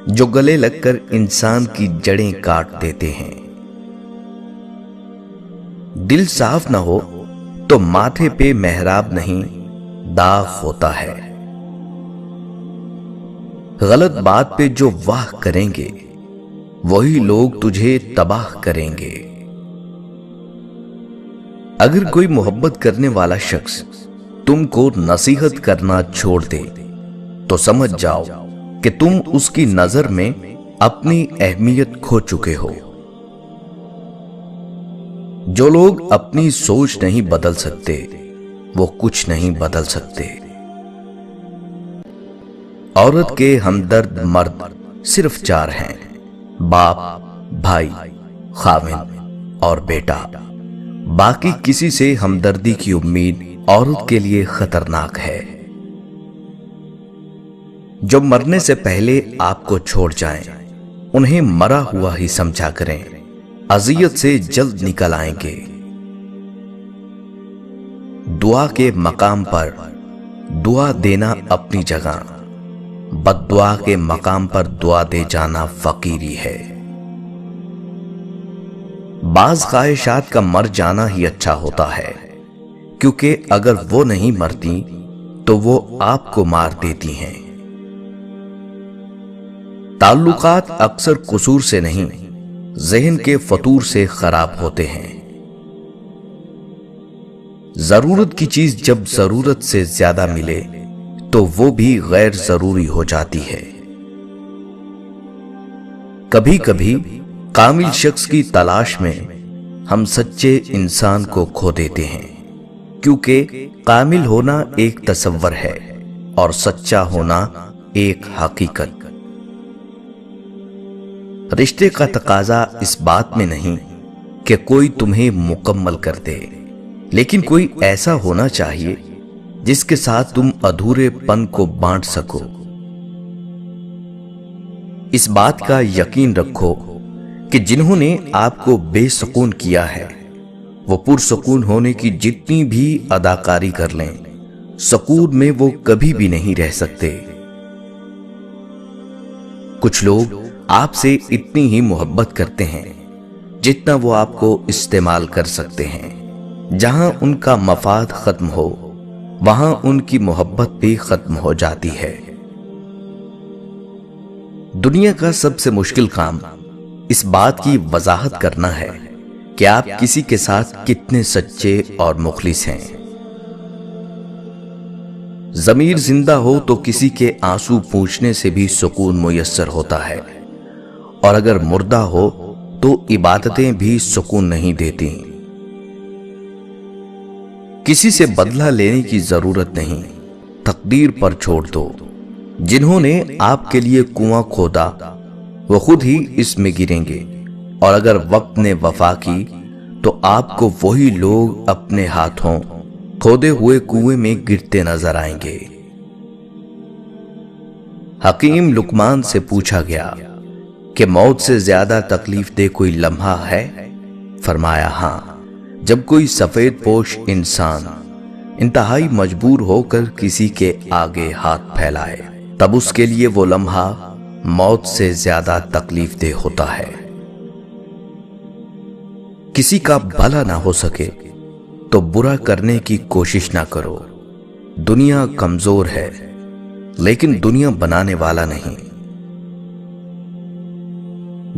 جو گلے لگ کر انسان کی جڑیں کاٹ دیتے ہیں۔ دل صاف نہ ہو تو ماتھے پہ محراب نہیں داغ ہوتا ہے۔ غلط بات پہ جو واہ کریں گے وہی لوگ تجھے تباہ کریں گے۔ اگر کوئی محبت کرنے والا شخص تم کو نصیحت کرنا چھوڑ دے تو سمجھ جاؤ کہ تم اس کی نظر میں اپنی اہمیت کھو چکے ہو۔ جو لوگ اپنی سوچ نہیں بدل سکتے وہ کچھ نہیں بدل سکتے۔ عورت کے ہمدرد مرد صرف 4 ہیں: باپ، بھائی، خاوند اور بیٹا۔ باقی کسی سے ہمدردی کی امید عورت کے لیے خطرناک ہے۔ جو مرنے سے پہلے آپ کو چھوڑ جائیں انہیں مرا ہوا ہی سمجھا کریں، اذیت سے جلد نکل آئیں گے۔ دعا کے مقام پر دعا دینا اپنی جگہ، بد دعا کے مقام پر دعا دے جانا فقیری ہے۔ بعض خواہشات کا مر جانا ہی اچھا ہوتا ہے، کیونکہ اگر وہ نہیں مرتی تو وہ آپ کو مار دیتی ہیں۔ تعلقات اکثر قصور سے نہیں، ذہن کے فطور سے خراب ہوتے ہیں۔ ضرورت کی چیز جب ضرورت سے زیادہ ملے تو وہ بھی غیر ضروری ہو جاتی ہے۔ کبھی کبھی کامل شخص کی تلاش میں ہم سچے انسان کو کھو دیتے ہیں، کیونکہ کامل ہونا ایک تصور ہے اور سچا ہونا ایک حقیقت۔ رشتے کا تقاضا اس بات میں نہیں کہ کوئی تمہیں مکمل کر دے، لیکن کوئی ایسا ہونا چاہیے جس کے ساتھ تم ادھورے پن کو بانٹ سکو۔ اس بات کا یقین رکھو کہ جنہوں نے آپ کو بے سکون کیا ہے وہ پرسکون ہونے کی جتنی بھی اداکاری کر لیں، سکون میں وہ کبھی بھی نہیں رہ سکتے۔ کچھ لوگ آپ سے اتنی ہی محبت کرتے ہیں جتنا وہ آپ کو استعمال کر سکتے ہیں۔ جہاں ان کا مفاد ختم ہو وہاں ان کی محبت بھی ختم ہو جاتی ہے۔ دنیا کا سب سے مشکل کام اس بات کی وضاحت کرنا ہے کہ آپ کسی کے ساتھ کتنے سچے اور مخلص ہیں۔ ضمیر زندہ ہو تو کسی کے آنسو پوچھنے سے بھی سکون میسر ہوتا ہے، اور اگر مردہ ہو تو عبادتیں بھی سکون نہیں دیتی۔ کسی سے بدلہ لینے کی ضرورت نہیں، تقدیر پر چھوڑ دو۔ جنہوں نے آپ کے لیے کنواں کھودا وہ خود ہی اس میں گریں گے، اور اگر وقت نے وفا کی تو آپ کو وہی لوگ اپنے ہاتھوں کھودے ہوئے کنویں میں گرتے نظر آئیں گے۔ حکیم لقمان سے پوچھا گیا کہ موت سے زیادہ تکلیف دہ کوئی لمحہ ہے؟ فرمایا ہاں، جب کوئی سفید پوش انسان انتہائی مجبور ہو کر کسی کے آگے ہاتھ پھیلائے، تب اس کے لیے وہ لمحہ موت سے زیادہ تکلیف دہ ہوتا ہے۔ کسی کا بھلا نہ ہو سکے تو برا کرنے کی کوشش نہ کرو۔ دنیا کمزور ہے لیکن دنیا بنانے والا نہیں۔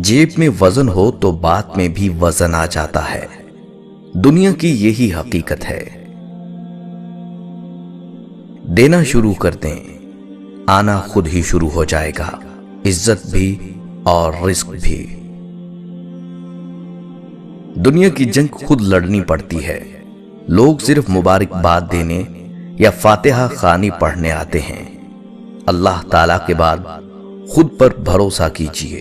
جیب میں وزن ہو تو بات میں بھی وزن آ جاتا ہے۔ دنیا کی یہی حقیقت ہے۔ دینا شروع کر دیں، آنا خود ہی شروع ہو جائے گا، عزت بھی اور رزق بھی۔ دنیا کی جنگ خود لڑنی پڑتی ہے۔ لوگ صرف مبارکباد دینے یا فاتحہ خوانی پڑھنے آتے ہیں۔ اللہ تعالی کے بعد خود پر بھروسہ کیجیے۔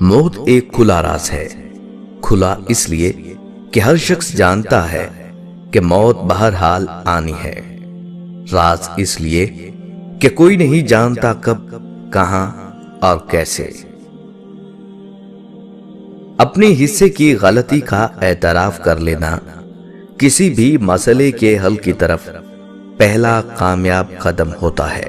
موت ایک کھلا راز ہے، کھلا اس لیے کہ ہر شخص جانتا ہے کہ موت بہرحال آنی ہے، راز اس لیے کہ کوئی نہیں جانتا کب، کہاں اور کیسے۔ اپنے حصے کی غلطی کا اعتراف کر لینا کسی بھی مسئلے کے حل کی طرف پہلا کامیاب قدم ہوتا ہے۔